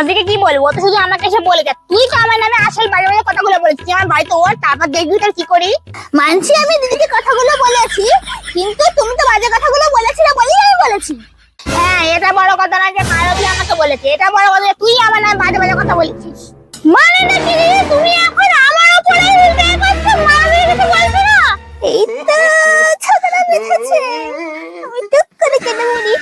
মানসীকে কি বলবো? ও তো শুধু আমাকে এসে বলে যায়, তুই তো আমার নামে আসল বাজে বাজে কথাগুলো বলেছিস আমার বাড়িতে ওর, তারপর দেখবি তোর কি করি। মানছি আমি দিদিকে কথাগুলো বলেছি, কিন্তু তুমি তো বাজে কথাগুলো বলেছিলে বলেই আমি বলেছি। হ্যাঁ, এটা বড় কথা না যে মানবী আমাকে বলেছে, এটা বড় কথা যে তুই আমার নামে বাজে বাজে কথা বলেছিস। মানে নাকি তুমি এখন আমার উপরে উল্টে করছো, মানবীর কিছু বলছো না? এই তো ছোটরা বেঁচেছে, আমি টুক করে কেটে বলি।